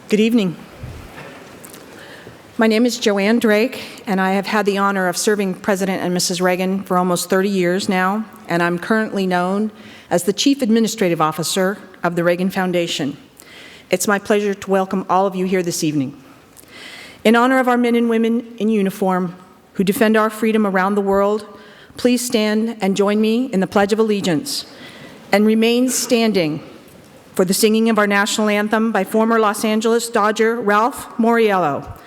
Good evening. My name is Joanne Drake, and I have had the honor of serving President and Mrs. Reagan for almost 30 years now, and I'm currently known as the Chief Administrative Officer of the Reagan Foundation. It's my pleasure to welcome all of you here this evening. In honor of our men and women in uniform who defend our freedom around the world, please stand and join me in the Pledge of Allegiance, and remain standing for the singing of our national anthem by former Los Angeles Dodger Ralph Moriello,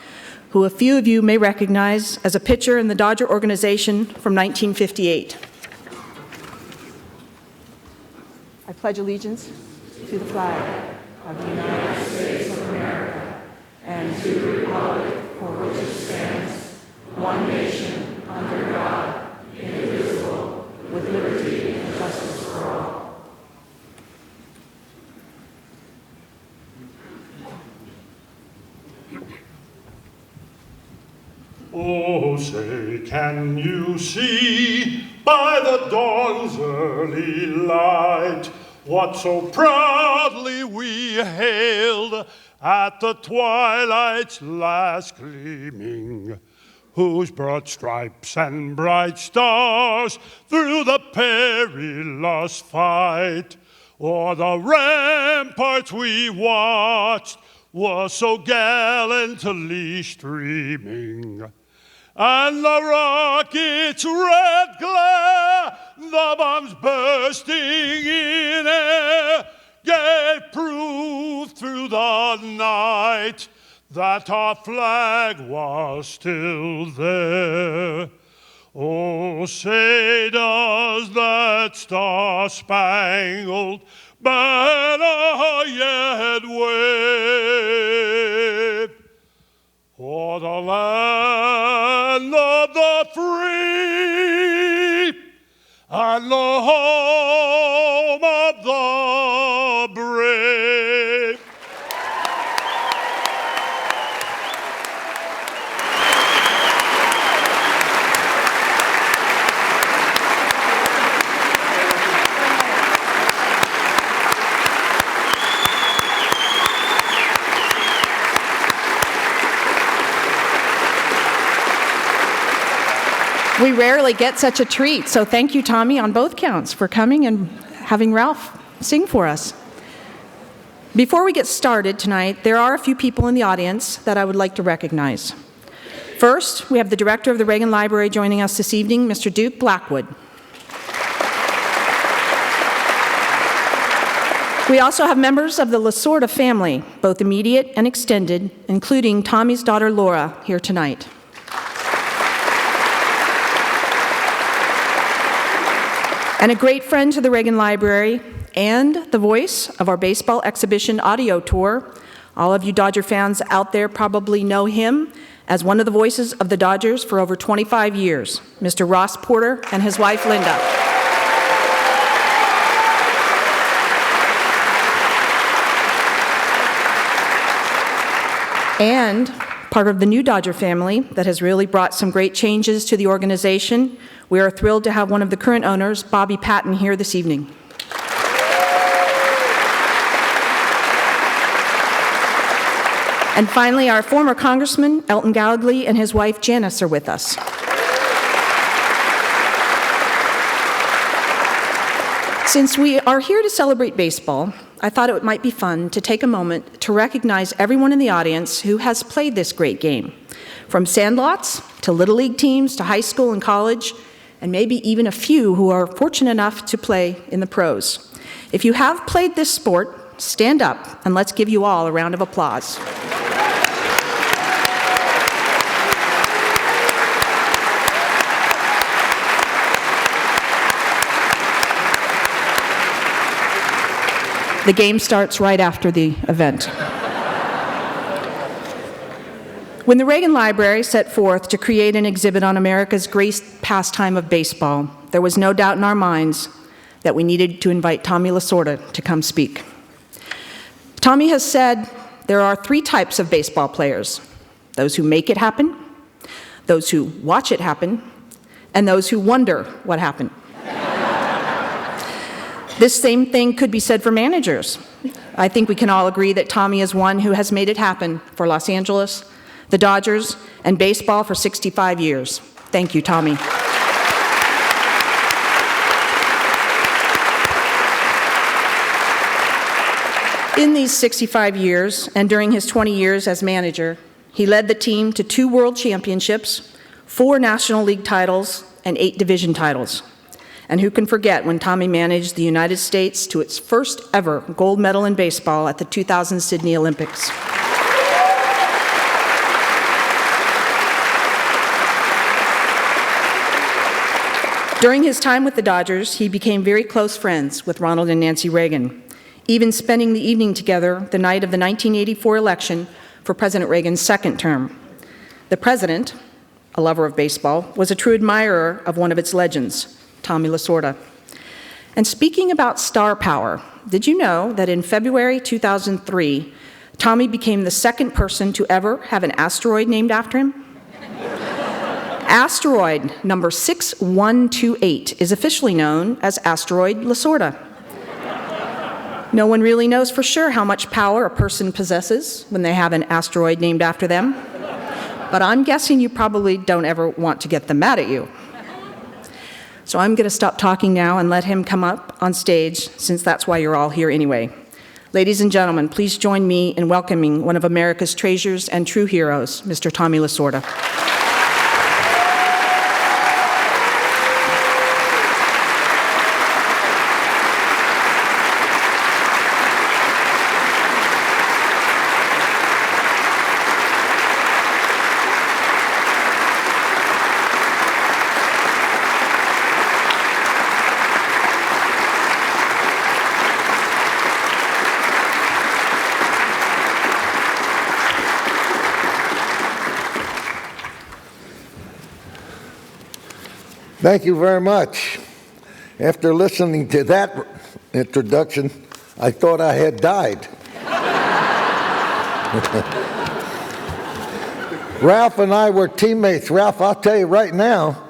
who a few of you may recognize as a pitcher in the Dodger organization from 1958. I pledge allegiance to the flag of the United States of America and to the republic for which it stands, one nation, under God, indivisible, with liberty and justice for all. Oh, say, can you see by the dawn's early light what so proudly we hailed at the twilight's last gleaming, whose broad stripes and bright stars through the perilous fight o'er the ramparts we watched was so gallantly streaming. And the rocket's red glare, the bombs bursting in air, gave proof through the night that our flag was still there. Oh, say does that star-spangled banner yet wave o'er the land of the free and the home of the brave? We rarely get such a treat, so thank you, Tommy, on both counts for coming and having Ralph sing for us. Before we get started tonight, there are a few people in the audience that I would like to recognize. First, we have the director of the Reagan Library joining us this evening, Mr. Duke Blackwood. We also have members of the Lasorda family, both immediate and extended, including Tommy's daughter Laura, here tonight. And a great friend to the Reagan Library and the voice of our baseball exhibition audio tour. All of you Dodger fans out there probably know him as one of the voices of the Dodgers for over 25 years, Mr. Ross Porter and his wife, Linda. And part of the new Dodger family that has really brought some great changes to the organization, we are thrilled to have one of the current owners, Bobby Patton, here this evening. And finally, our former Congressman, Elton Gallegly, and his wife, Janice, are with us. Since we are here to celebrate baseball, I thought it might be fun to take a moment to recognize everyone in the audience who has played this great game, from sandlots to Little League teams to high school and college, and maybe even a few who are fortunate enough to play in the pros. If you have played this sport, stand up and let's give you all a round of applause. The game starts right after the event. When the Reagan Library set forth to create an exhibit on America's great pastime of baseball, there was no doubt in our minds that we needed to invite Tommy Lasorda to come speak. Tommy has said there are three types of baseball players: those who make it happen, those who watch it happen, and those who wonder what happened. This same thing could be said for managers. I think we can all agree that Tommy is one who has made it happen for Los Angeles, the Dodgers, and baseball for 65 years. Thank you, Tommy. In these 65 years, and during his 20 years as manager, he led the team to 2 world championships, 4 National League titles, and 8 division titles. And who can forget when Tommy managed the United States to its first ever gold medal in baseball at the 2000 Sydney Olympics. During his time with the Dodgers, he became very close friends with Ronald and Nancy Reagan, even spending the evening together the night of the 1984 election for President Reagan's second term. The president, a lover of baseball, was a true admirer of one of its legends, Tommy Lasorda. And speaking about star power, did you know that in February 2003, Tommy became the second person to ever have an asteroid named after him? Asteroid number 6128 is officially known as asteroid Lasorda. No one really knows for sure how much power a person possesses when they have an asteroid named after them, but I'm guessing you probably don't ever want to get them mad at you. So I'm going to stop talking now and let him come up on stage, since that's why you're all here anyway. Ladies and gentlemen, please join me in welcoming one of America's treasures and true heroes, Mr. Tommy Lasorda. Thank you very much. After listening to that introduction, I thought I had died. Ralph and I were teammates. Ralph, I'll tell you right now,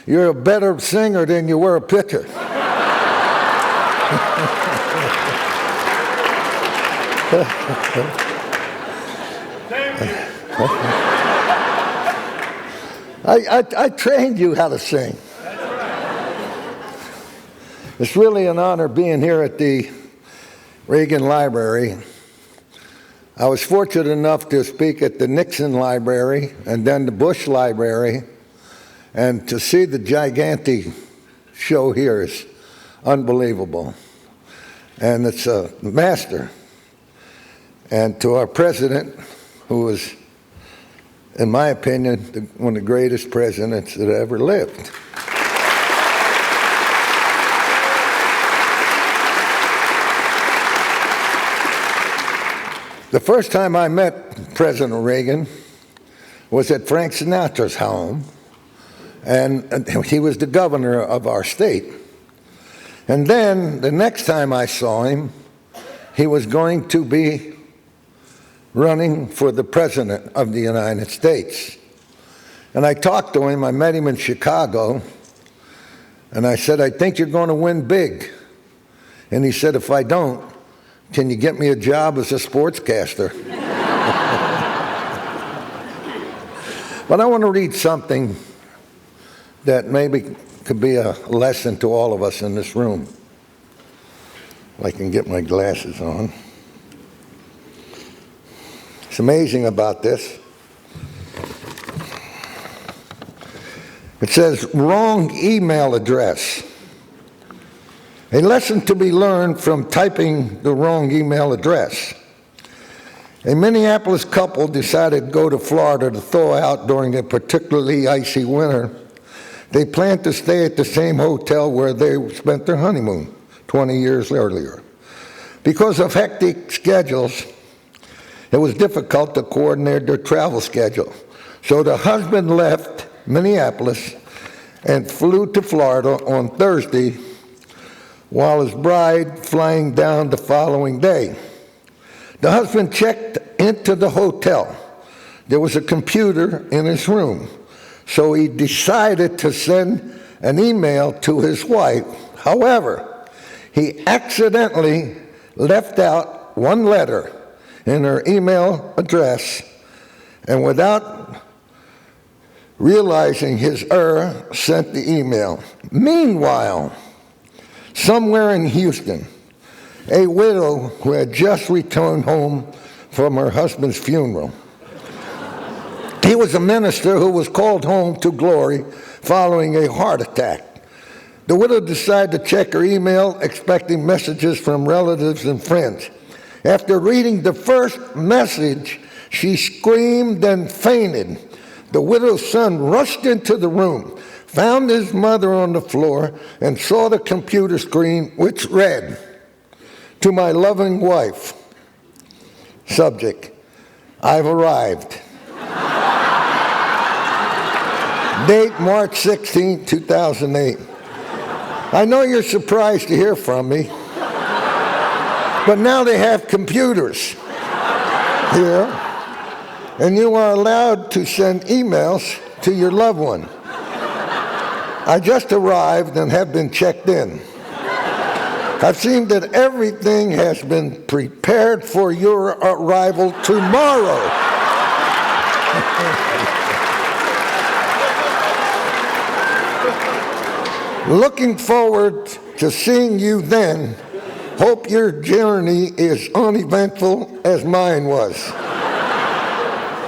you're a better singer than you were a pitcher. I trained you how to sing. It's really an honor being here at the Reagan Library. I was fortunate enough to speak at the Nixon Library and then the Bush Library, and to see the gigantic show here is unbelievable. And it's a master. And to our president, who is, in my opinion, one of the greatest presidents that ever lived. The first time I met President Reagan was at Frank Sinatra's home, and he was the governor of our state. And then the next time I saw him, he was going to be running for the President of the United States. And I talked to him. I met him in Chicago, and I said, "I think you're going to win big." And he said, "If I don't, can you get me a job as a sportscaster?" But I want to read something that maybe could be a lesson to all of us in this room. If I can get my glasses on. It's amazing about this. It says, wrong email address. A lesson to be learned from typing the wrong email address. A Minneapolis couple decided to go to Florida to thaw out during a particularly icy winter. They planned to stay at the same hotel where they spent their honeymoon 20 years earlier. Because of hectic schedules, it was difficult to coordinate their travel schedule. So the husband left Minneapolis and flew to Florida on Thursday, while his bride flying down the following day. The husband checked into the hotel. There was a computer in his room, so he decided to send an email to his wife. However, he accidentally left out one letter in her email address, and without realizing his error, sent the email. Meanwhile, somewhere in Houston, a widow who had just returned home from her husband's funeral. He was a minister who was called home to glory following a heart attack. The widow decided to check her email, expecting messages from relatives and friends. After reading the first message, she screamed and fainted. The widow's son rushed into the room, found his mother on the floor, and saw the computer screen, which read, "To my loving wife, subject, I've arrived." Date March 16, 2008. I know you're surprised to hear from me, but now they have computers here, and you are allowed to send emails to your loved one. I just arrived and have been checked in. I've seen that everything has been prepared for your arrival tomorrow. Looking forward to seeing you then. Hope your journey is uneventful as mine was.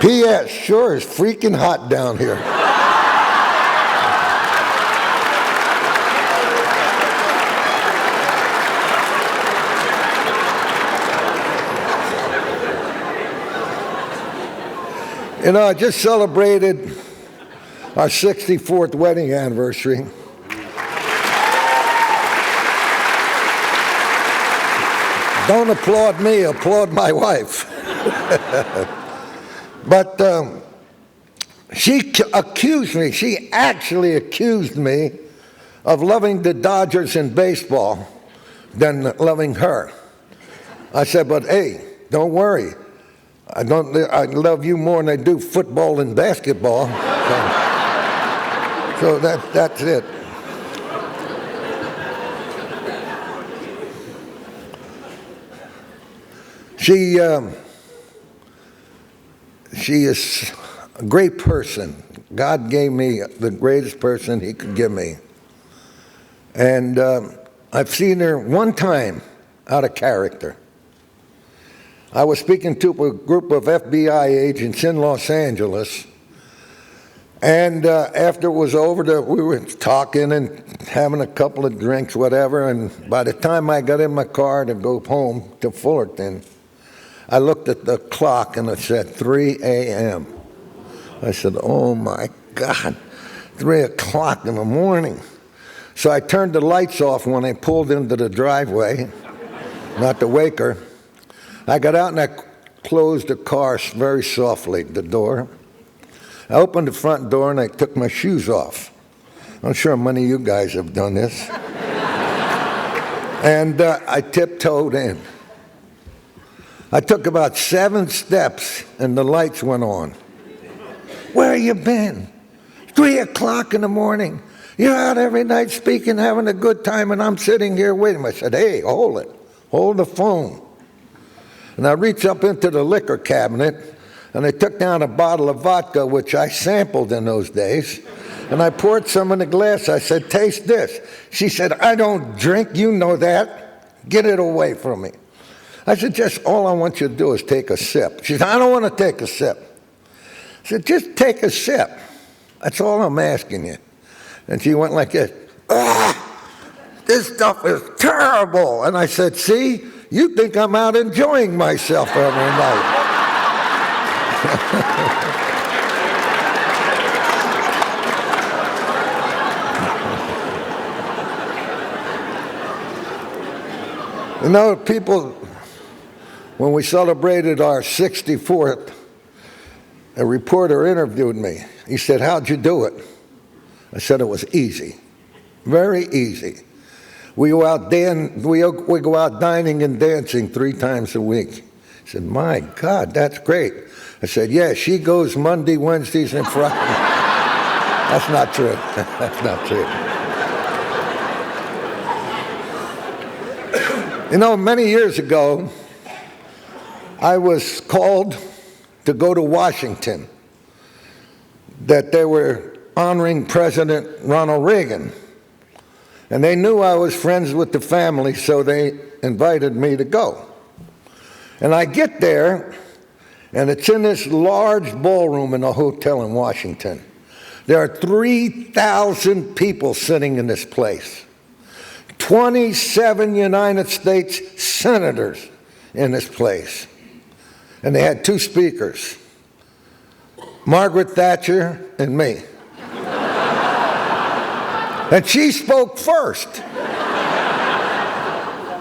P.S. Sure is freaking hot down here. You know, I just celebrated our 64th wedding anniversary. Don't applaud me, applaud my wife. But she actually accused me of loving the Dodgers in baseball than loving her. I said, but hey, don't worry. I love you more than I do football and basketball. So that's it. She is a great person. God gave me the greatest person he could give me. And I've seen her one time out of character. I was speaking to a group of FBI agents in Los Angeles, and after it was over, we were talking and having a couple of drinks, whatever, and by the time I got in my car to go home to Fullerton, I looked at the clock and it said 3 a.m. I said, oh my God, 3 o'clock in the morning. So I turned the lights off when I pulled into the driveway, not to wake her. I got out and I closed the car very softly, the door. I opened the front door and I took my shoes off. I'm sure many of you guys have done this. And I tiptoed in. I took about 7 steps and the lights went on. Where you been? 3 o'clock in the morning. You're out every night speaking, having a good time, and I'm sitting here waiting. I said, hey, hold it. Hold the phone. And I reached up into the liquor cabinet, and I took down a bottle of vodka, which I sampled in those days, and I poured some in a glass. I said, taste this. She said, I don't drink, you know that. Get it away from me. I said, just all I want you to do is take a sip. She said, I don't want to take a sip. I said, just take a sip. That's all I'm asking you. And she went like this. This stuff is terrible. And I said, see, you think I'm out enjoying myself every night. You know, people, when we celebrated our 64th, a reporter interviewed me. He said, how'd you do it? I said, it was easy, very easy. We go out dining and dancing 3 times a week. He said, my God, that's great. I said, yeah, she goes Monday, Wednesdays, and Fridays. That's not true. That's not true. You know, many years ago, I was called to go to Washington, that they were honoring President Ronald Reagan. And they knew I was friends with the family, so they invited me to go. And I get there, and it's in this large ballroom in a hotel in Washington. There are 3,000 people sitting in this place. 27 United States senators in this place. And they had two speakers, Margaret Thatcher and me. And she spoke first.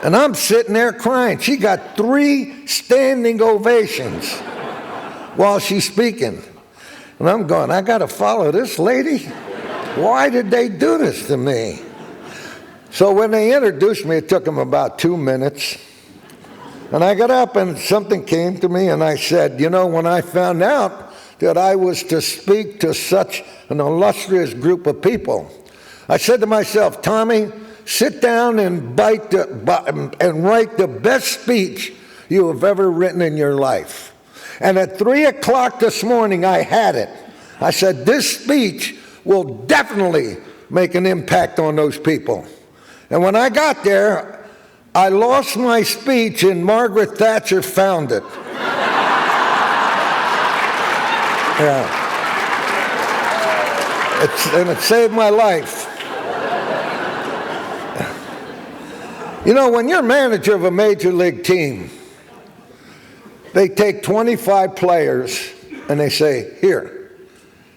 And I'm sitting there crying. She got 3 standing ovations while she's speaking. And I'm going, I got to follow this lady? Why did they do this to me? So when they introduced me, it took them about 2 minutes. And I got up and something came to me and I said, you know, when I found out that I was to speak to such an illustrious group of people, I said to myself, Tommy, sit down and write the best speech you have ever written in your life. And at 3 o'clock this morning, I had it. I said, this speech will definitely make an impact on those people. And when I got there, I lost my speech and Margaret Thatcher found it. Yeah. And it saved my life. You know, when you're manager of a major league team, they take 25 players and they say,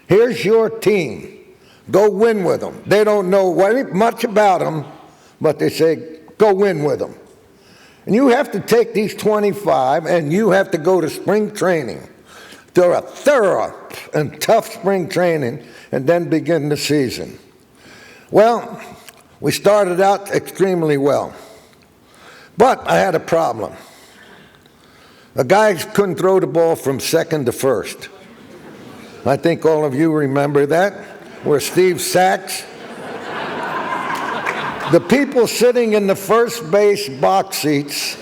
here's your team. Go win with them. They don't know much about them, but they say, go win with them. And you have to take these 25 and you have to go to spring training, to a thorough and tough spring training, and then begin the season. Well, we started out extremely well. But I had a problem. The guys couldn't throw the ball from second to first. I think all of you remember that, where Steve Sachs. The people sitting in the first base box seats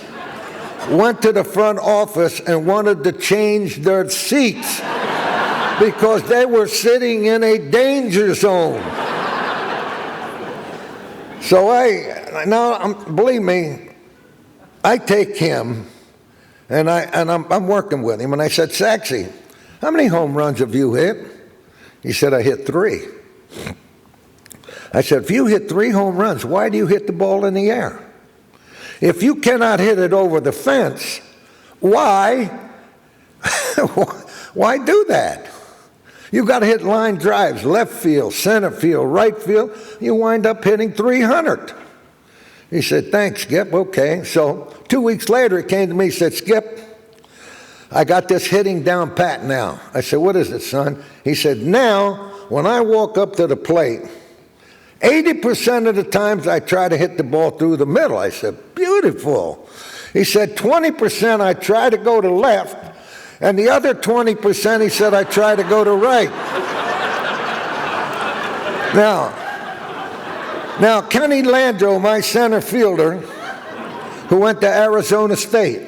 went to the front office and wanted to change their seats because they were sitting in a danger zone. So believe me, I take him, and I'm working with him, and I said, Saxy, how many home runs have you hit? He said, I hit 3. I said, if you hit 3 home runs, why do you hit the ball in the air? If you cannot hit it over the fence, why do that? You got to hit line drives, left field, center field, right field. You wind up hitting 300. He said, thanks, Skip. Okay. So 2 weeks later, he came to me and said, Skip, I got this hitting down pat now. I said, what is it, son? He said, now, when I walk up to the plate, 80% of the times I try to hit the ball through the middle. I said, beautiful. He said, 20% I try to go to left, and the other 20%, he said, I try to go to right. Now, Kenny Landreau, my center fielder, who went to Arizona State,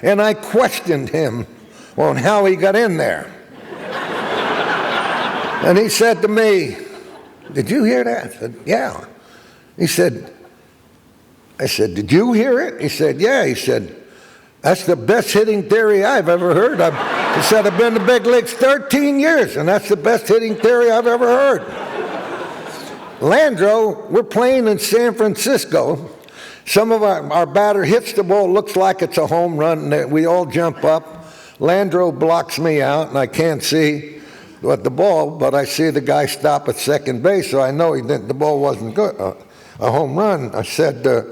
and I questioned him on how he got in there. And he said to me, did you hear that? I said, yeah. I said, did you hear it? He said, yeah. He said, that's the best hitting theory I've ever heard. He said, I've been in the big leagues 13 years, and that's the best hitting theory I've ever heard. Landreau, we're playing in San Francisco. Some of our batter hits the ball, looks like it's a home run, and we all jump up. Landreau blocks me out, and I can't see what the ball, but I see the guy stop at second base, so I know the ball wasn't good, a home run. I said to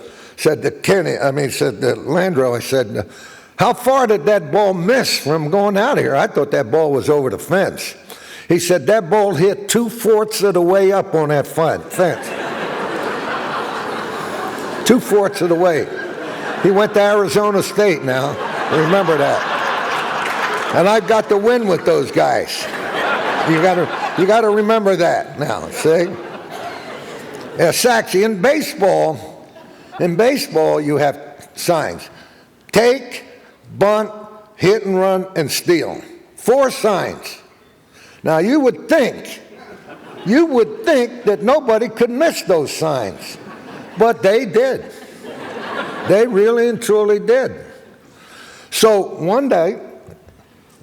Landreau, I said, how far did that ball miss from going out here? I thought that ball was over the fence. He said, that ball hit 2/4 of the way up on that fence. 2/4 of the way. He went to Arizona State now. Remember that. And I've got to win with those guys. You got to remember that now. See? Yeah, Saxy, in baseball you have signs. Take, bunt, hit and run, and steal. 4 signs. Now you would think that nobody could miss those signs, but they did. They really and truly did. So one day,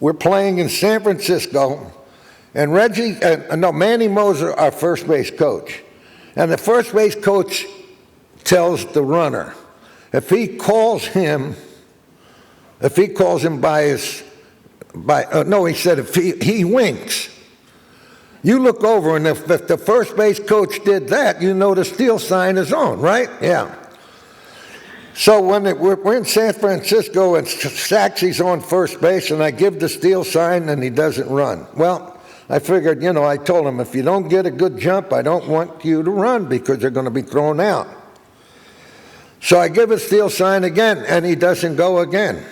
we're playing in San Francisco, and Manny Moser, our first base coach, and the first base coach tells the runner, if he calls him if he winks, you look over, and if the first base coach did that, you know the steal sign is on, right? Yeah. So when we're in San Francisco and Saxy's on first base, and I give the steal sign and he doesn't run. Well, I figured, I told him, if you don't get a good jump, I don't want you to run because you're going to be thrown out. So I give a steal sign again, and he doesn't go again.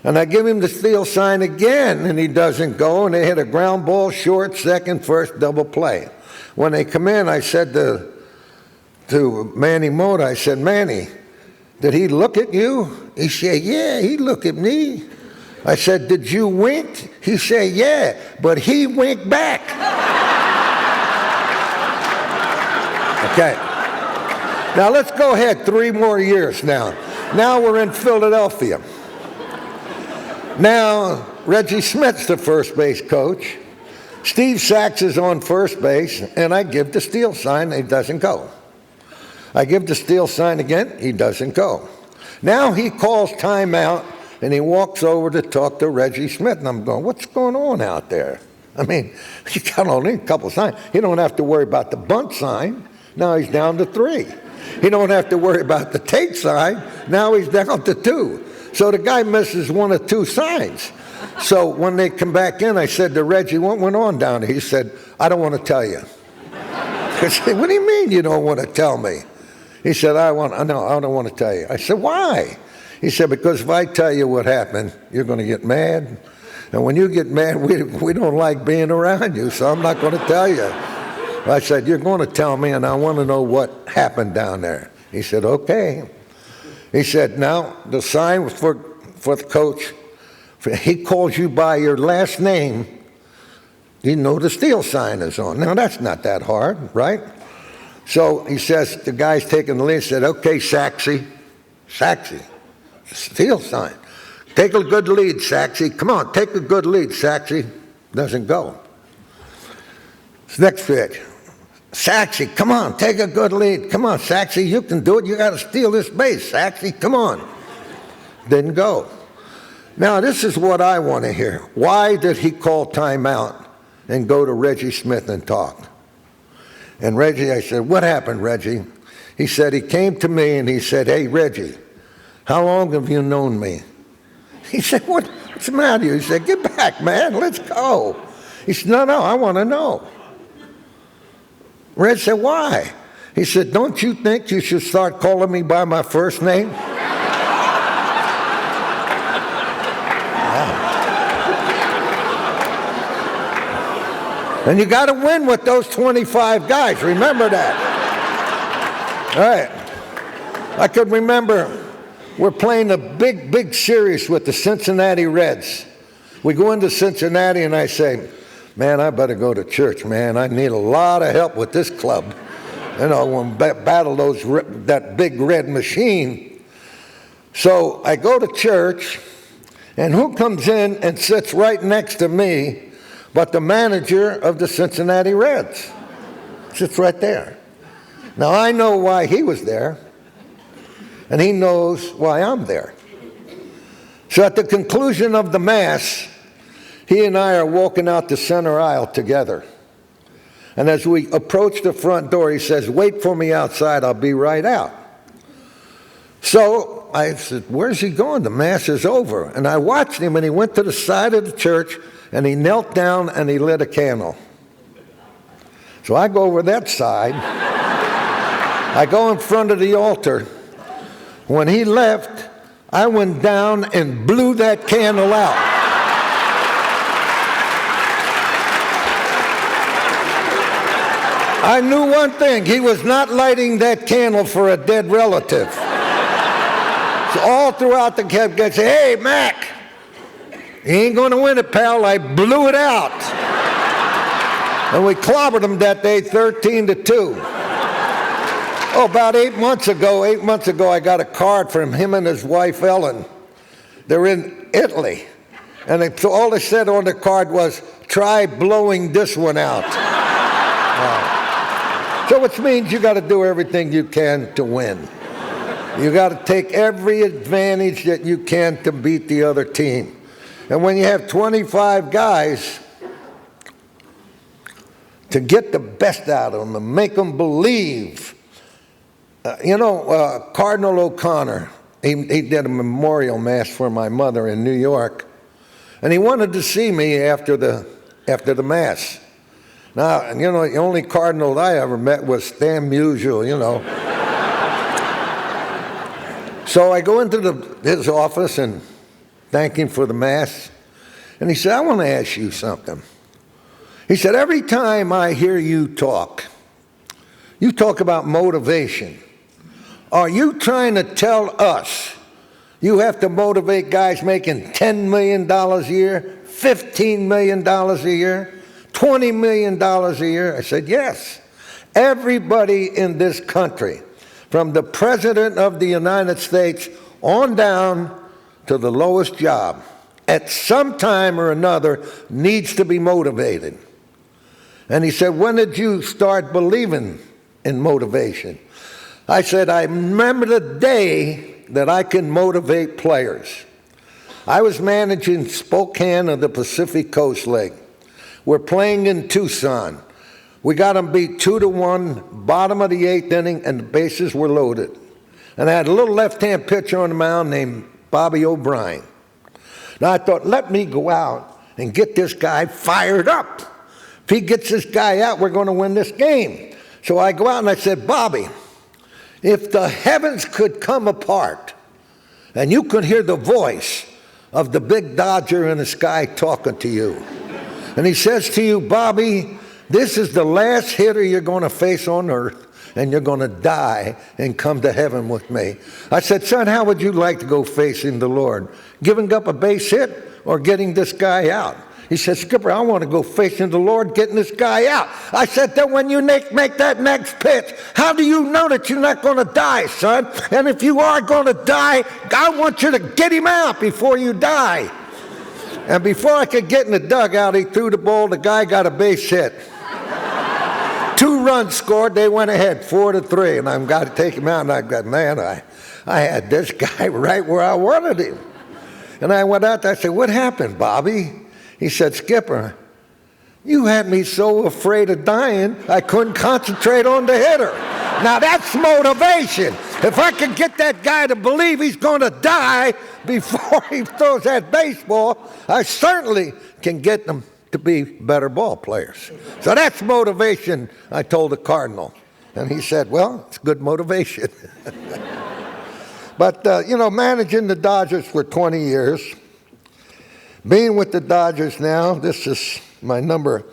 And I give him the steal sign again, and he doesn't go, and they hit a ground ball, short, second, first, double play. When they come in, I said to Manny Moda, I said, Manny, did he look at you? He said, yeah, he looked at me. I said, did you wink? He said, yeah, but he winked back. Okay. Now let's go ahead 3 more years now. Now we're in Philadelphia. Now Reggie Smith's the first base coach. Steve Sachs is on first base, and I give the steal sign, he doesn't go. I give the steal sign again, he doesn't go. Now he calls timeout, and he walks over to talk to Reggie Smith, and I'm going, what's going on out there? I mean, you got only a couple signs. He don't have to worry about the bunt sign. Now he's down to 3. He don't have to worry about the take sign. Now he's down to 2. So the guy misses 1 or 2 signs. So when they come back in, I said to Reggie, what went on down there? He said, I don't want to tell you. I said, what do you mean you don't want to tell me? He said, I don't want to tell you. I said, why? He said, because if I tell you what happened, you're going to get mad. And when you get mad, we don't like being around you, so I'm not going to tell you. I said, you're going to tell me, and I want to know what happened down there. He said, okay. He said, now, the sign for the coach, he calls you by your last name, you know the steal sign is on. Now, that's not that hard, right? So he says, the guy's taking the lead, he said, okay, Saxy, steal sign. Take a good lead, Saxy. Come on, take a good lead, Saxy. Doesn't go. Next pitch. Saxy, come on, take a good lead. Come on, Saxy, you can do it. You got to steal this base, Saxy. Come on. Didn't go. Now, this is what I want to hear. Why did he call timeout and go to Reggie Smith and talk? And Reggie, I said, what happened, Reggie? He said, he came to me and he said, hey, Reggie, how long have you known me? He said, what's the matter with you? He said, get back, man, let's go. He said, no, I want to know. Reg said, why? He said, don't you think you should start calling me by my first name? And you got to win with those 25 guys. Remember that. All right. I could remember we're playing a big series with the Cincinnati Reds. We go into Cincinnati, and I say, man, I better go to church, man. I need a lot of help with this club. When battle that big red machine. So I go to church, and who comes in and sits right next to me but the manager of the Cincinnati Reds? Sits right there. Now, I know why he was there, and he knows why I'm there. So at the conclusion of the Mass, he and I are walking out the center aisle together. And as we approach the front door, he says, wait for me outside, I'll be right out. So I said, where's he going? The Mass is over. And I watched him, and he went to the side of the church, and he knelt down and he lit a candle. So I go over that side. I go in front of the altar. When he left, I went down and blew that candle out. I knew one thing. He was not lighting that candle for a dead relative. So all throughout the camp, guys say, "Hey, Mac, you ain't going to win it, pal. I blew it out." And we clobbered them that day, 13-2. Oh, about 8 months ago, I got a card from him and his wife, Ellen. They're in Italy. And so all they said on the card was, "Try blowing this one out." Wow. So which means you got to do everything you can to win. You got to take every advantage that you can to beat the other team. And when you have 25 guys, to get the best out of them and make them believe. Cardinal O'Connor, he did a memorial mass for my mother in New York, and he wanted to see me after the mass. Now, the only cardinal I ever met was Stan Musial, So I go into his office and thank him for the mass, and he said, "I want to ask you something." He said, "Every time I hear you talk about motivation. Are you trying to tell us you have to motivate guys making $10 million a year, $15 million a year, $20 million a year?" I said, "Yes. Everybody in this country, from the President of the United States on down to the lowest job, at some time or another needs to be motivated." And he said, "When did you start believing in motivation?" I said, "I remember the day that I can motivate players." I was managing Spokane of the Pacific Coast League. We're playing in Tucson. We got them beat 2-1, bottom of the 8th inning, and the bases were loaded. And I had a little left-hand pitcher on the mound named Bobby O'Brien. Now I thought, let me go out and get this guy fired up. If he gets this guy out, we're going to win this game. So I go out and I said, "Bobby, if the heavens could come apart and you could hear the voice of the big Dodger in the sky talking to you, and he says to you, 'Bobby, this is the last hitter you're going to face on earth, and you're going to die and come to heaven with me.'" I said, "Son, how would you like to go facing the Lord? Giving up a base hit or getting this guy out?" He said, "Skipper, I want to go facing the Lord, getting this guy out." I said, "Then when you make that next pitch, how do you know that you're not going to die, son? And if you are going to die, I want you to get him out before you die." And before I could get in the dugout, he threw the ball. The guy got a base hit. 2 runs scored. They went ahead 4-3. And I've got to take him out. And I got, man, I had this guy right where I wanted him. And I went out there. I said, "What happened, Bobby?" He said, "Skipper, you had me so afraid of dying, I couldn't concentrate on the hitter." Now that's motivation. If I can get that guy to believe he's going to die before he throws that baseball, I certainly can get them to be better ball players. So that's motivation, I told the Cardinal. And he said, "Well, it's good motivation." But, managing the Dodgers for 20 years, being with the Dodgers now, this is my number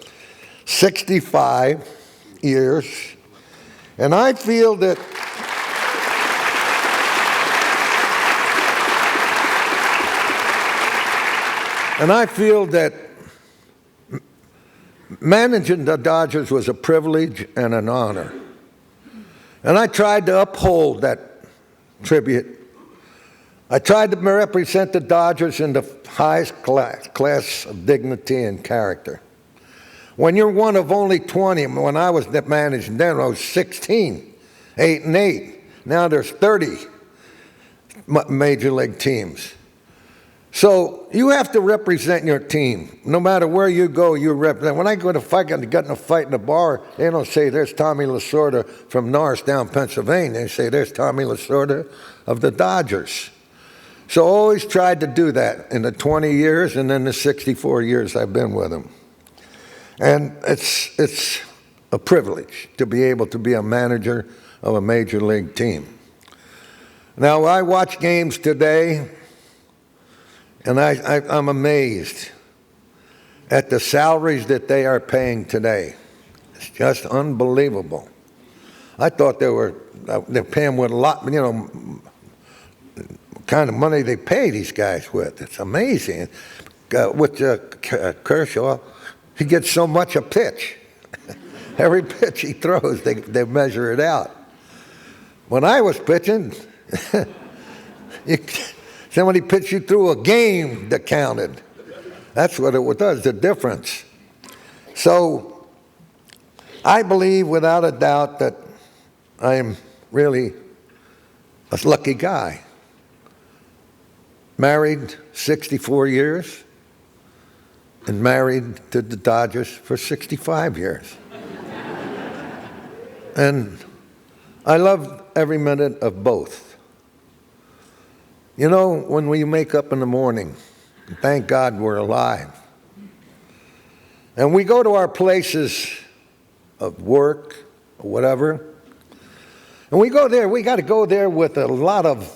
65 years, and I feel that managing the Dodgers was a privilege and an honor. And I tried to uphold that tribute. I tried to represent the Dodgers in the highest class of dignity and character. When you're one of only 20, when I was managing then, I was 16, 8-8. Now there's 30 major league teams. So you have to represent your team. No matter where you go, you represent. When I go to fight, I got in a fight in a bar, they don't say, "There's Tommy Lasorda from Norristown, Pennsylvania." They say, "There's Tommy Lasorda of the Dodgers." So I always tried to do that in the 20 years and then the 64 years I've been with them. And it's a privilege to be able to be a manager of a major league team. Now, I watch games today, and I'm amazed at the salaries that they are paying today. It's just unbelievable. I thought they're paying with a lot, kind of money they pay these guys with. It's amazing. With Kershaw, he gets so much a pitch. Every pitch he throws, they measure it out. When I was pitching, somebody pitched you through a game that counted. That's what it does, the difference. So I believe without a doubt that I am really a lucky guy. Married 64 years and married to the Dodgers for 65 years. And I love every minute of both. You know, when we wake up in the morning, thank God we're alive. And we go to our places of work or whatever, and we go there, we got to go there with a lot of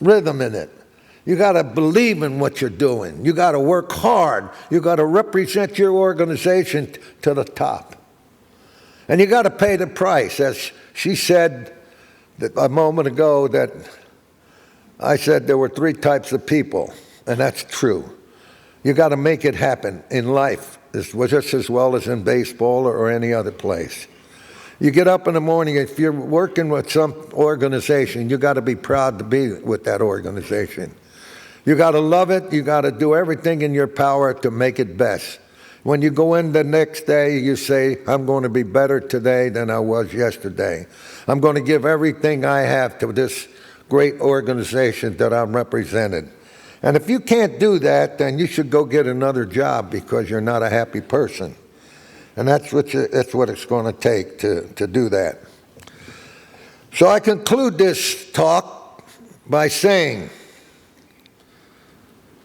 rhythm in it. You got to believe in what you're doing. You got to work hard. You got to represent your organization to the top. And you got to pay the price. As she said a moment ago, that I said there were 3 types of people, and that's true. You got to make it happen in life, just as well as in baseball or any other place. You get up in the morning, if you're working with some organization, you got to be proud to be with that organization. You got to love it. You got to do everything in your power to make it best. When you go in the next day, you say, I'm going to be better today than I was yesterday. I'm going to give everything I have to this great organization that I'm represented. And if you can't do that, then you should go get another job because you're not a happy person. And that's what it's going to take to do that. So I conclude this talk by saying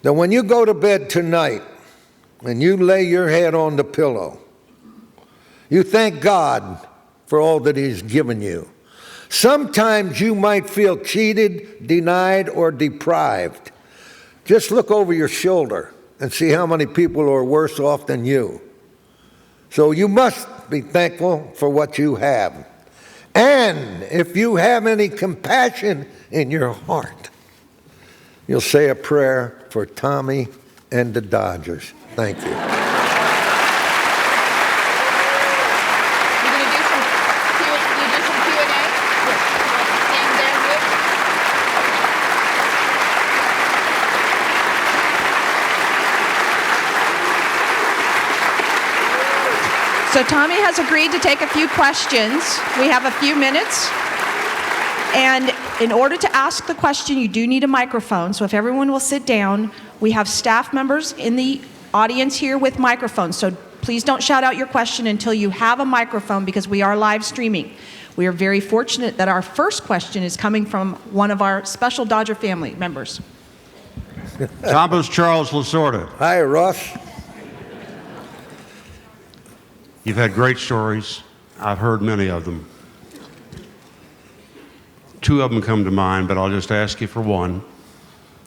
that when you go to bed tonight and you lay your head on the pillow, you thank God for all that He's given you. Sometimes you might feel cheated, denied, or deprived. Just look over your shoulder and see how many people are worse off than you. So you must be thankful for what you have. And if you have any compassion in your heart, you'll say a prayer for Tommy and the Dodgers. Thank you. You're going to do some Q&A? Stand there, Luke. So Tommy has agreed to take a few questions. We have a few minutes. And in order to ask the question, you do need a microphone. So if everyone will sit down, we have staff members in the audience here with microphones. So please don't shout out your question until you have a microphone because we are live streaming. We are very fortunate that our first question is coming from one of our special Dodger family members. Thomas Charles Lasorda. Hi, Ross. You've had great stories. I've heard many of them. 2 of them come to mind, but I'll just ask you for one.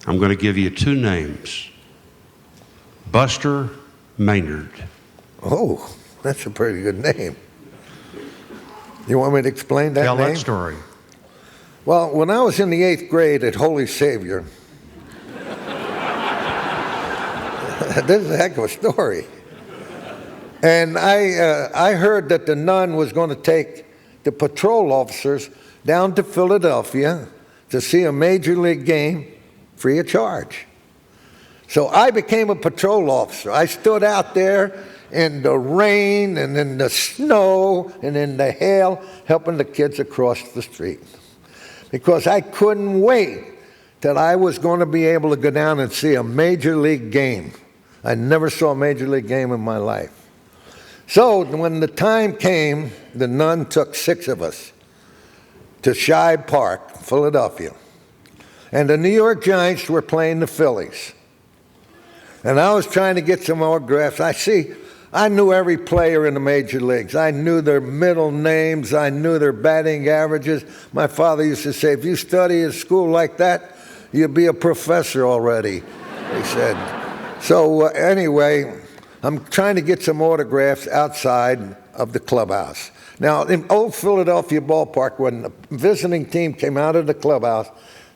I'm going to give you 2 names. Buster Maynard. Oh, that's a pretty good name. You want me to explain that name? Tell that story. Well, when I was in the 8th grade at Holy Savior, this is a heck of a story. And I heard that the nun was going to take the patrol officers down to Philadelphia to see a major league game free of charge. So I became a patrol officer. I stood out there in the rain and in the snow and in the hail helping the kids across the street because I couldn't wait till I was going to be able to go down and see a major league game. I never saw a major league game in my life. So when the time came, the nun took 6 of us to Shibe Park, Philadelphia. And the New York Giants were playing the Phillies. And I was trying to get some autographs. I knew every player in the major leagues. I knew their middle names. I knew their batting averages. My father used to say, if you study at school like that, you'll be a professor already, he said. So anyway, I'm trying to get some autographs outside of the clubhouse. Now, in old Philadelphia ballpark, when the visiting team came out of the clubhouse,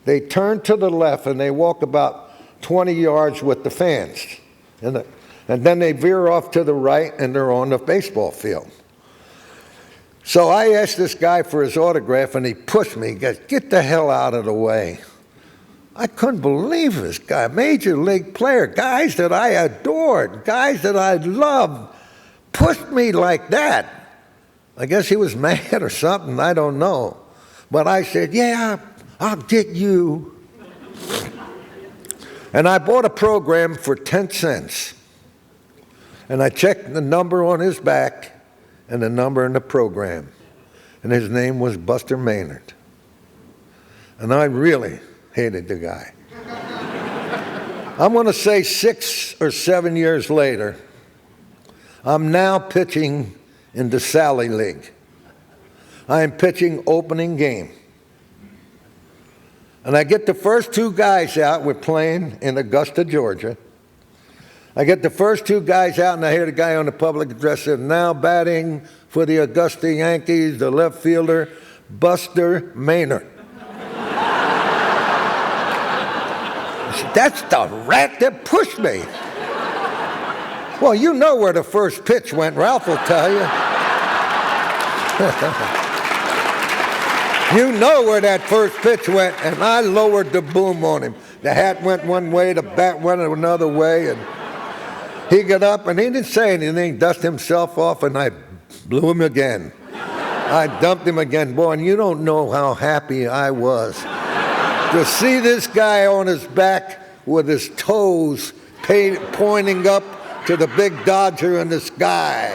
They turn to the left and they walk about 20 yards with the fans. And then they veer off to the right and they're on the baseball field. So I asked this guy for his autograph and he pushed me. He goes, "Get the hell out of the way." I couldn't believe this guy, major league player, guys that I adored, guys that I loved, pushed me like that. I guess he was mad or something, I don't know. But I said, "Yeah, I'll get you." And I bought a program for 10 cents. And I checked the number on his back and the number in the program. And his name was Buster Maynard. And I really hated the guy. I'm going to say 6 or 7 years later, I'm now pitching in the Sally League. I am pitching opening game. And I get the first 2 guys out. We're playing in Augusta, Georgia. I get the first 2 guys out, and I hear the guy on the public address say, "Now batting for the Augusta Yankees, the left fielder, Buster Maynard." I said, "That's the rat that pushed me." Well, you know where the first pitch went, Ralph will tell you. You know where that first pitch went, and I lowered the boom on him. The hat went one way, the bat went another way, and he got up, and he didn't say anything, dusted himself off, and I blew him again. I dumped him again. Boy, and you don't know how happy I was to see this guy on his back with his toes pointing up to the big Dodger in the sky.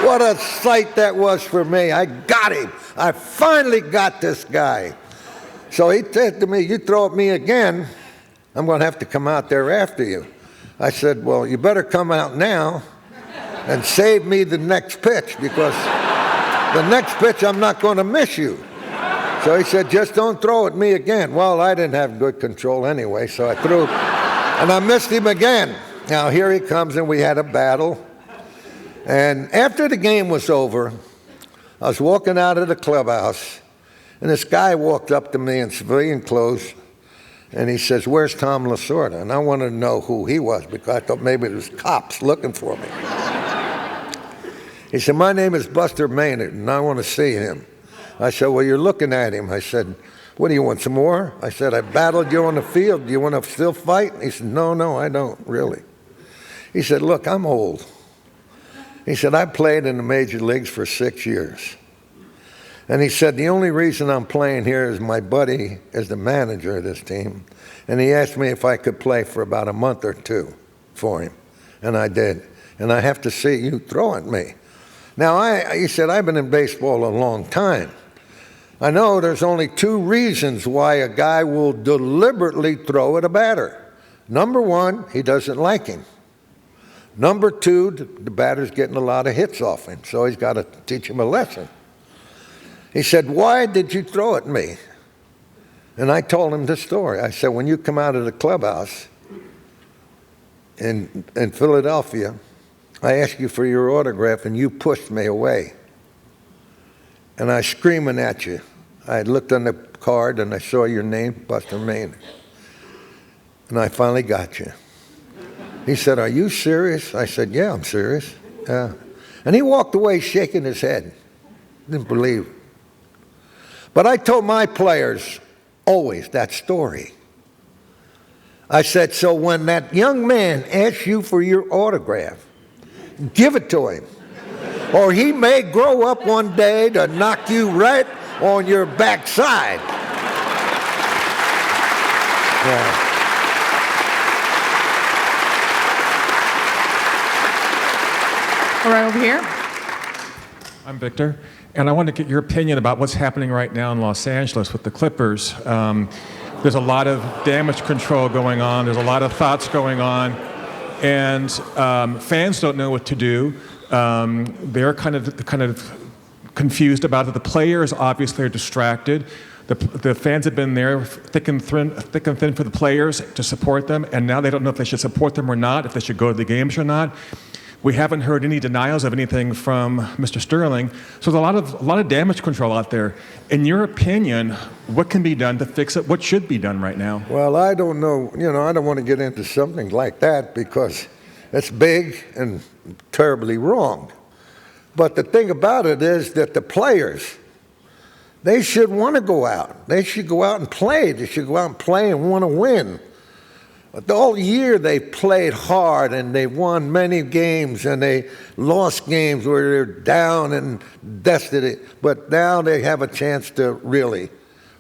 What a sight that was for me. I got him. I finally got this guy. So he said to me, "You throw at me again, I'm going to have to come out there after you." I said, "Well, you better come out now and save me the next pitch, because the next pitch I'm not going to miss you." So he said, "Just don't throw at me again." Well, I didn't have good control anyway, so I threw, and I missed him again. Now here he comes, and we had a battle. And after the game was over, I was walking out of the clubhouse, and this guy walked up to me in civilian clothes, and he says, "Where's Tom Lasorda?" And I wanted to know who he was, because I thought maybe it was cops looking for me. He said, "My name is Buster Maynard, and I want to see him." I said, "Well, you're looking at him." I said, "What do you want, some more?" I said, "I battled you on the field. Do you want to still fight?" He said, No, I don't, really." He said, "Look, I'm old." He said, "I played in the major leagues for 6 years. And he said, the only reason I'm playing here is my buddy is the manager of this team. And he asked me if I could play for about a month or 2 for him. And I did. And I have to see you throw at me." Now, he said, "I've been in baseball a long time. I know there's only 2 reasons why a guy will deliberately throw at a batter. Number 1, he doesn't like him. Number 2, the batter's getting a lot of hits off him, so he's got to teach him a lesson." He said, "Why did you throw at me?" And I told him the story. I said, "When you come out of the clubhouse in Philadelphia, I asked you for your autograph, and you pushed me away. And I was screaming at you. I looked on the card, and I saw your name, Buster Maynard. And I finally got you." He said, "Are you serious?" I said, "Yeah, I'm serious." Yeah. And he walked away shaking his head. Didn't believe it. But I told my players always that story. I said, "So when that young man asks you for your autograph, give it to him. Or he may grow up one day to knock you right on your backside." Yeah. All right, over here. I'm Victor, and I want to get your opinion about what's happening right now in Los Angeles with the Clippers. There's a lot of damage control going on. There's a lot of thoughts going on, and fans don't know what to do. They're kind of confused about it. The players obviously are distracted. The fans have been there thick and thin for the players to support them, and now they don't know if they should support them or not, if they should go to the games or not. We haven't heard any denials of anything from Mr. Sterling. So there's a lot of damage control out there. In your opinion, what can be done to fix it? What should be done right now? Well, I don't know. I don't want to get into something like that because it's big and terribly wrong. But the thing about it is that the players, they should want to go out. They should go out and play. They should go out and play and want to win. But all year they played hard and they won many games and they lost games where they're down and destiny. But now they have a chance to really.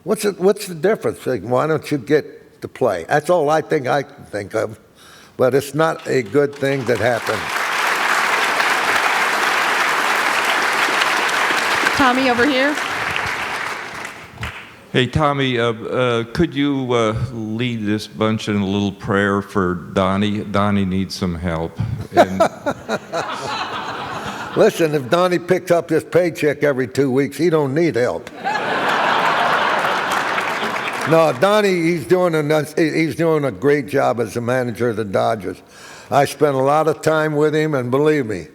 What's the difference? Like, why don't you get to play? That's all I can think of. But it's not a good thing that happened. Tommy, over here. Hey, Tommy, could you lead this bunch in a little prayer for Donnie? Donnie needs some help. And Listen, if Donnie picks up this paycheck every 2 weeks, he don't need help. No, Donnie, he's doing a great job as the manager of the Dodgers. I spent a lot of time with him, and believe me,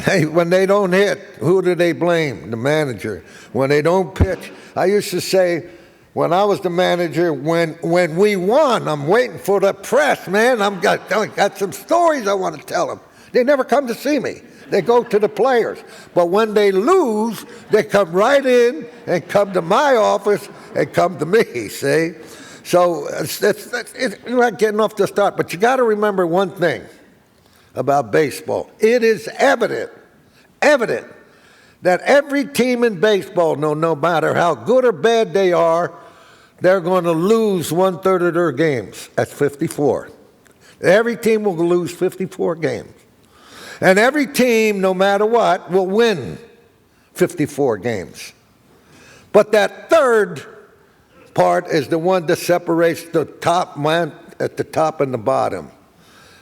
hey, when they don't hit, who do they blame? The manager. When they don't pitch, I used to say, when I was the manager, when we won, I'm waiting for the press, man. I got some stories I want to tell them. They never come to see me. They go to the players. But when they lose, they come right in and come to my office and come to me, see? So it's not getting off the start. But you got to remember one thing about baseball. It is evident that every team in baseball, no matter how good or bad they are, they're going to lose 1/3 of their games. That's 54. Every team will lose 54 games. And every team, no matter what, will win 54 games. But that third part is the one that separates the top man at the top and the bottom.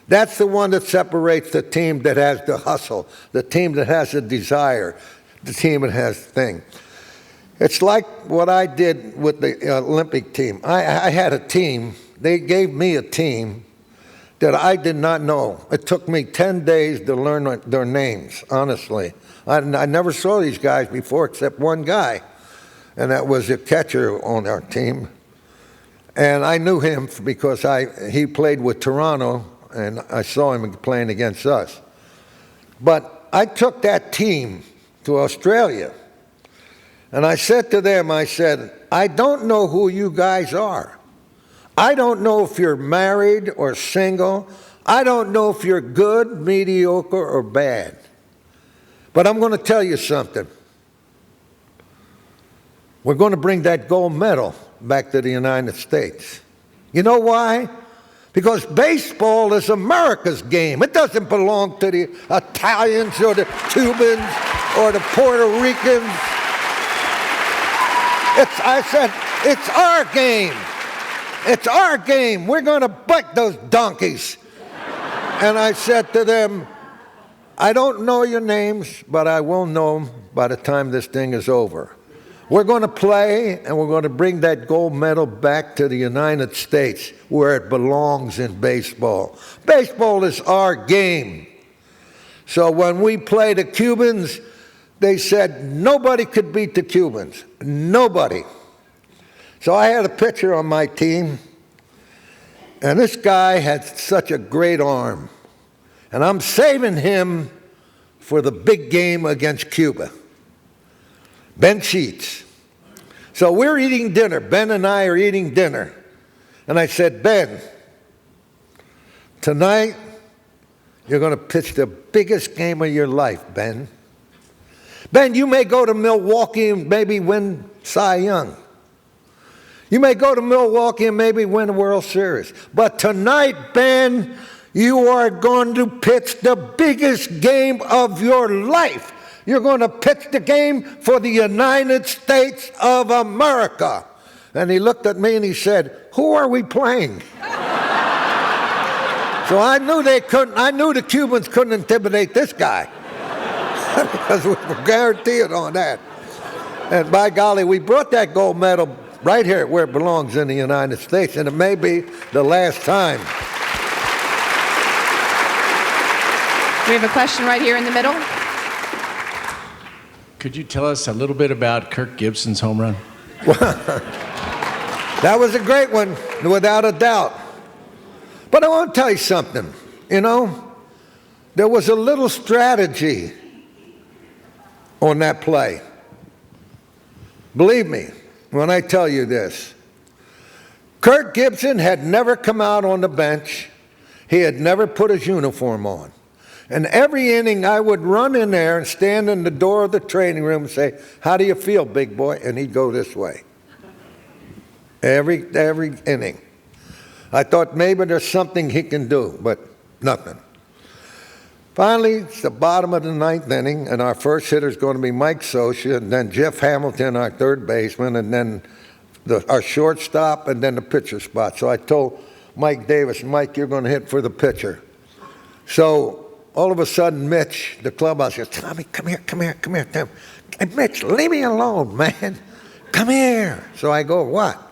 That's the one that separates the team that has the hustle, the team that has the desire, the team that has the thing. It's like what I did with the Olympic team. I had a team. They gave me a team that I did not know. It took me 10 days to learn their names, honestly. I never saw these guys before except one guy, and that was a catcher on our team. And I knew him because he played with Toronto, and I saw him playing against us. But I took that team to Australia, and I said to them, I don't know who you guys are. I don't know if you're married or single. I don't know if you're good, mediocre, or bad. But I'm going to tell you something. We're going to bring that gold medal back to the United States. You know why? Because baseball is America's game. It doesn't belong to the Italians or the Cubans or the Puerto Ricans. It's our game. It's our game. We're going to butt those donkeys. And I said to them, I don't know your names, but I will know them by the time this thing is over. We're going to play, and we're going to bring that gold medal back to the United States where it belongs in baseball. Baseball is our game. So when we play the Cubans, they said nobody could beat the Cubans. Nobody. So I had a pitcher on my team, and this guy had such a great arm. And I'm saving him for the big game against Cuba. Ben Sheets. So we're eating dinner. Ben and I are eating dinner. And I said, Ben, tonight you're going to pitch the biggest game of your life, Ben. Ben, you may go to Milwaukee and maybe win Cy Young. You may go to Milwaukee and maybe win a World Series. But tonight, Ben, you are going to pitch the biggest game of your life. You're going to pitch the game for the United States of America. And he looked at me and he said, who are we playing? So I knew the Cubans couldn't intimidate this guy. Because we were guaranteed on that. And by golly, we brought that gold medal right here where it belongs in the United States, and it may be the last time. We have a question right here in the middle. Could you tell us a little bit about Kirk Gibson's home run? That was a great one, without a doubt. But I want to tell you something. You know, there was a little strategy on that play. Believe me when I tell you this. Kirk Gibson had never come out on the bench. He had never put his uniform on. And every inning, I would run in there and stand in the door of the training room and say, "How do you feel, big boy?" And he'd go this way. Every inning. I thought maybe there's something he can do, but nothing. Finally, it's the bottom of the ninth inning, and our first hitter is going to be Mike Socia, and then Jeff Hamilton, our third baseman, and then our shortstop, and then the pitcher spot. So I told Mike Davis, "Mike, you're going to hit for the pitcher." So all of a sudden, Mitch, the clubhouse, says, "Tommy, come here. Hey, Mitch, leave me alone, man. Come here." So I go, "What?"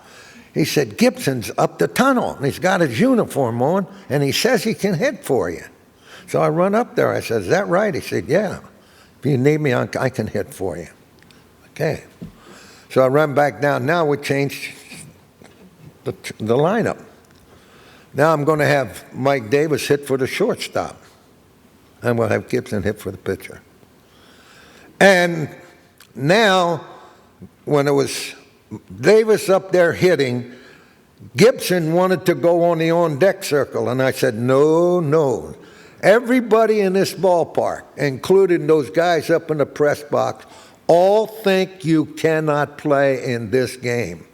He said, "Gibson's up the tunnel, and he's got his uniform on, and he says he can hit for you." So I run up there. I said, "Is that right?" He said, "Yeah. If you need me, I can hit for you." Okay. So I run back down. Now we changed the lineup. Now I'm going to have Mike Davis hit for the shortstop. I'm going to have Gibson hit for the pitcher. And now, when it was Davis up there hitting, Gibson wanted to go on the on-deck circle. And I said, no. Everybody in this ballpark, including those guys up in the press box, all think you cannot play in this game.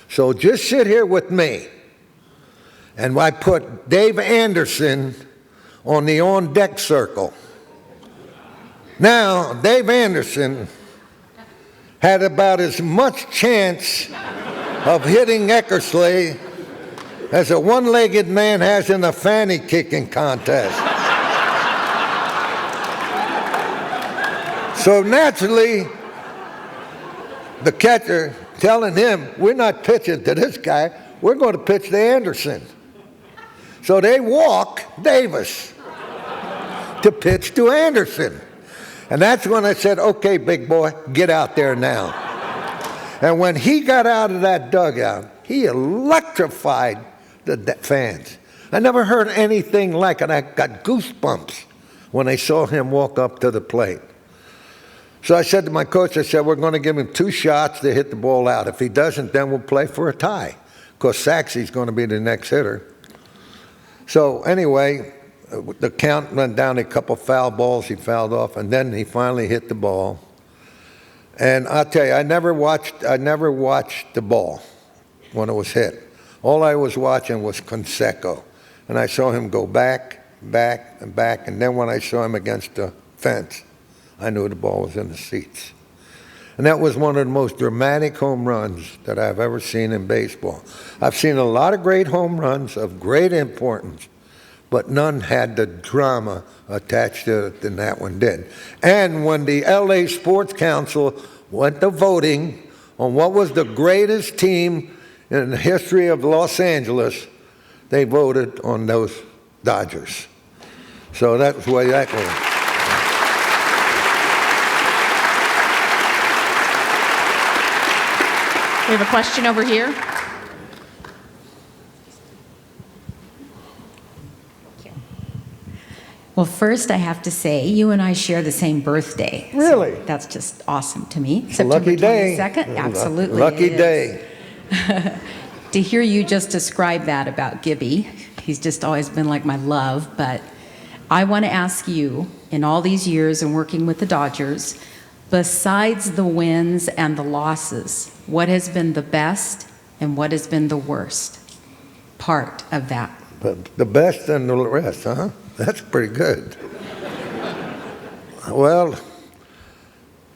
So just sit here with me. And I put Dave Anderson on the on-deck circle. Now, Dave Anderson had about as much chance of hitting Eckersley as a one-legged man has in a fanny kicking contest. So naturally, the catcher telling him, "We're not pitching to this guy, we're going to pitch to Anderson." So they walk Davis to pitch to Anderson. And that's when I said, "Okay, big boy, get out there now." And when he got out of that dugout, he electrified the fans. I never heard anything like it. I got goosebumps when I saw him walk up to the plate. So I said to my coach, I said, "We're going to give him 2 shots to hit the ball out. If he doesn't, then we'll play for a tie, because Saxey's going to be the next hitter." So anyway, the count went down a couple foul balls he fouled off, and then he finally hit the ball. And I'll tell you, I never watched the ball when it was hit. All I was watching was Canseco. And I saw him go back, and back, and then when I saw him against the fence, I knew the ball was in the seats. And that was one of the most dramatic home runs that I've ever seen in baseball. I've seen a lot of great home runs of great importance, but none had the drama attached to it than that one did. And when the LA Sports Council went to voting on what was the greatest team in the history of Los Angeles, they voted on those Dodgers. So that's the way that was. We have a question over here. Well, first I have to say, you and I share the same birthday. Really? So that's just awesome to me. It's a lucky day. September 22nd? Absolutely. Lucky it is. day. To hear you just describe that about Gibby, he's just always been like my love, but I want to ask you, in all these years and working with the Dodgers, besides the wins and the losses, what has been the best and what has been the worst part of that? But the best and the rest, huh? That's pretty good. Well,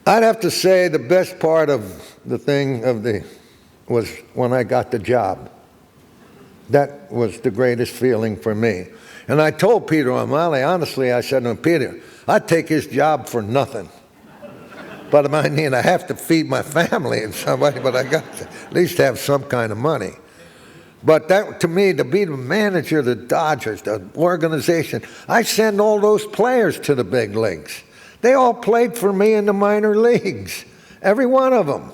I'd have to say the best part of the thing was when I got the job. That was the greatest feeling for me. And I told Peter O'Malley, honestly, I said to him, "Peter, I'd take his job for nothing. But I mean, I have to feed my family and somebody, but I got to at least have some kind of money." But that, to me, to be the manager of the Dodgers, the organization, I send all those players to the big leagues. They all played for me in the minor leagues, every one of them.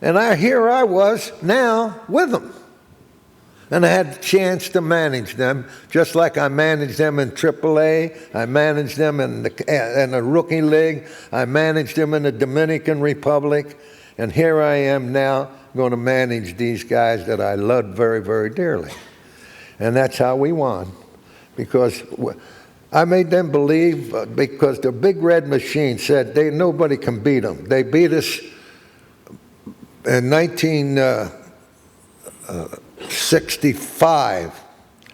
And here I was now with them. And I had the chance to manage them, just like I managed them in AAA. I managed them in the rookie league. I managed them in the Dominican Republic. And here I am now going to manage these guys that I loved very, very dearly. And that's how we won. Because I made them believe, because the Big Red Machine said nobody can beat them. They beat us in 1965.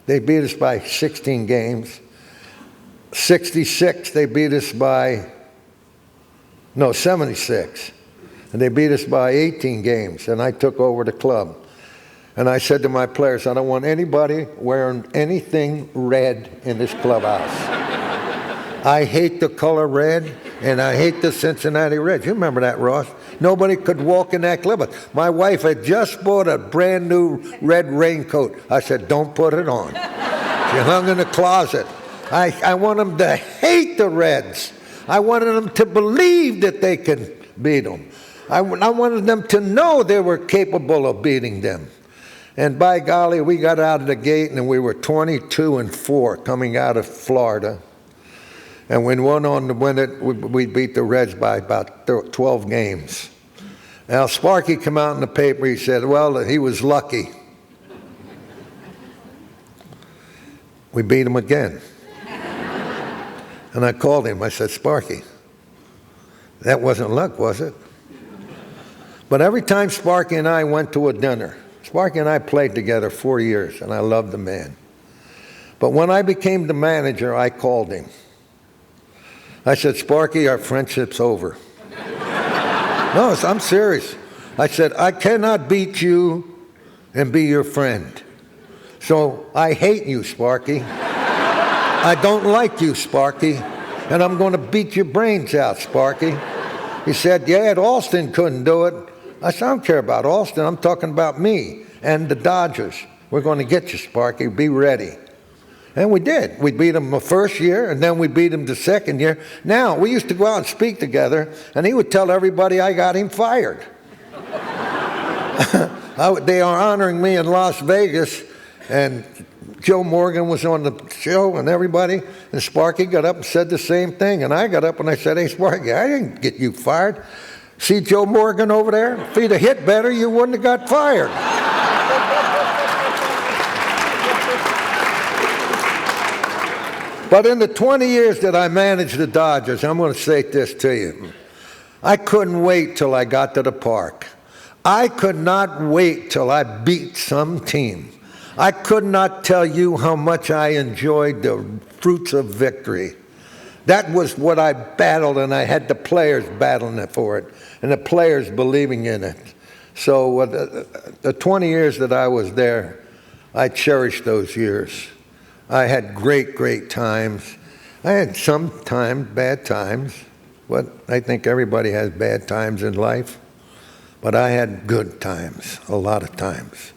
They beat us by 16 games. 66, they beat us by, 76. And they beat us by 18 games, and I took over the club. And I said to my players, I don't want anybody wearing anything red in this clubhouse. I hate the color red, and I hate the Cincinnati Reds. You remember that, Ross? Nobody could walk in that clubhouse. My wife had just bought a brand new red raincoat. I said, don't put it on. She hung in the closet. I want them to hate the Reds. I wanted them to believe that they could beat them. I wanted them to know they were capable of beating them. And by golly, we got out of the gate and we were 22-4 coming out of Florida. And we went on to win it. We beat the Reds by about 12 games. Now, Sparky came out in the paper. He said, well, he was lucky. We beat him again. And I called him. I said, Sparky, that wasn't luck, was it? But every time Sparky and I went to a dinner, Sparky and I played together 4 years, and I loved the man. But when I became the manager, I called him. I said, Sparky, our friendship's over. No, I'm serious. I said, I cannot beat you and be your friend. So I hate you, Sparky. I don't like you, Sparky. And I'm going to beat your brains out, Sparky. He said, yeah, Alston couldn't do it. I said, I don't care about Alston. I'm talking about me and the Dodgers. We're going to get you, Sparky. Be ready. And we did. We beat him the first year, and then we beat him the second year. Now, we used to go out and speak together, and he would tell everybody I got him fired. They are honoring me in Las Vegas, and Joe Morgan was on the show, and everybody, and Sparky got up and said the same thing. And I got up and I said, hey, Sparky, I didn't get you fired. See Joe Morgan over there? If he'd have hit better, you wouldn't have got fired. But in the 20 years that I managed the Dodgers, I'm going to say this to you. I couldn't wait till I got to the park. I could not wait till I beat some team. I could not tell you how much I enjoyed the fruits of victory. That was what I battled, and I had the players battling for it, and the players believing in it. So the 20 years that I was there, I cherished those years. I had great, great times. I had some times, bad times, but I think everybody has bad times in life. But I had good times, a lot of times.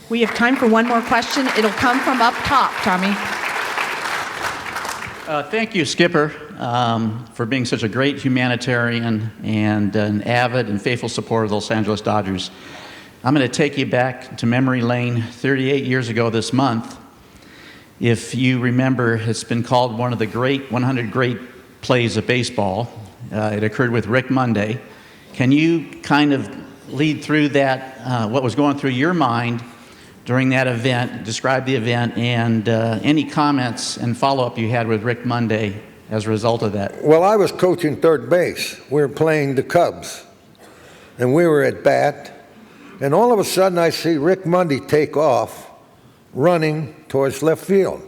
We have time for one more question. It'll come from up top, Tommy. Thank you, Skipper, for being such a great humanitarian and an avid and faithful supporter of the Los Angeles Dodgers. I'm going to take you back to memory lane 38 years ago this month. If you remember, it's been called one of the great 100 great plays of baseball. It occurred with Rick Monday. Can you kind of lead through that, what was going through your mind during that event, describe the event, and any comments and follow-up you had with Rick Monday as a result of that? Well, I was coaching third base. We were playing the Cubs, and we were at bat. And all of a sudden, I see Rick Monday take off, running towards left field.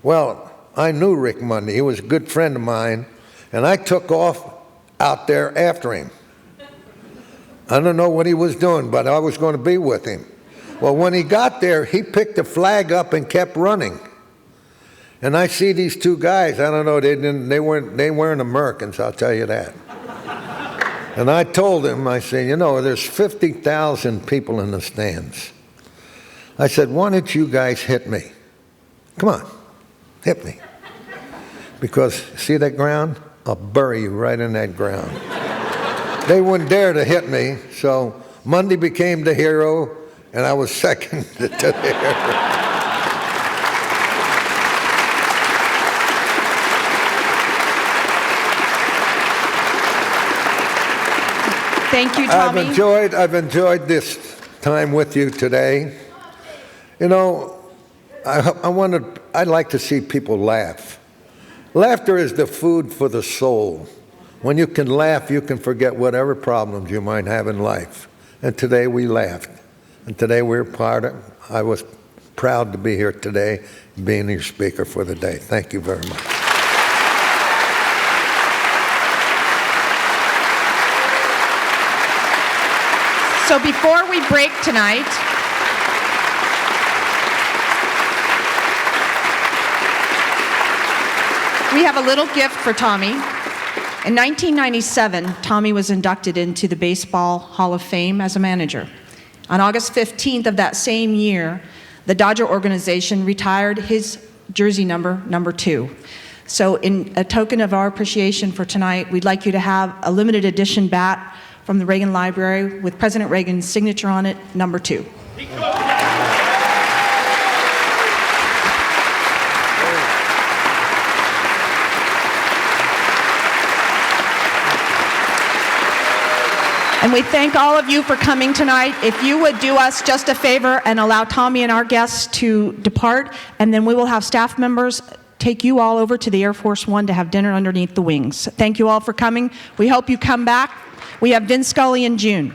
Well, I knew Rick Monday. He was a good friend of mine, and I took off out there after him. I don't know what he was doing, but I was going to be with him. Well, when he got there, he picked the flag up and kept running. And I see these two guys. I don't know. They weren't Americans. I'll tell you that. And I told him, I said, you know, there's 50,000 people in the stands. I said, why don't you guys hit me? Come on, hit me. Because, see that ground? I'll bury you right in that ground. They wouldn't dare to hit me, so Monday became the hero, and I was second to the hero. Thank you, Tommy. I've enjoyed this time with you today. You know, I'd like to see people laugh. Laughter is the food for the soul. When you can laugh, you can forget whatever problems you might have in life. And today we laughed. And today I was proud to be here today, being your speaker for the day. Thank you very much. So before we break tonight, we have a little gift for Tommy. In 1997, Tommy was inducted into the Baseball Hall of Fame as a manager. On August 15th of that same year, the Dodger organization retired his jersey number 2. So in a token of our appreciation for tonight, we'd like you to have a limited edition bat from the Reagan Library with President Reagan's signature on it, number 2. And we thank all of you for coming tonight. If you would do us just a favor and allow Tommy and our guests to depart, and then we will have staff members take you all over to the Air Force One to have dinner underneath the wings. Thank you all for coming. We hope you come back. We have Vin Scully in June.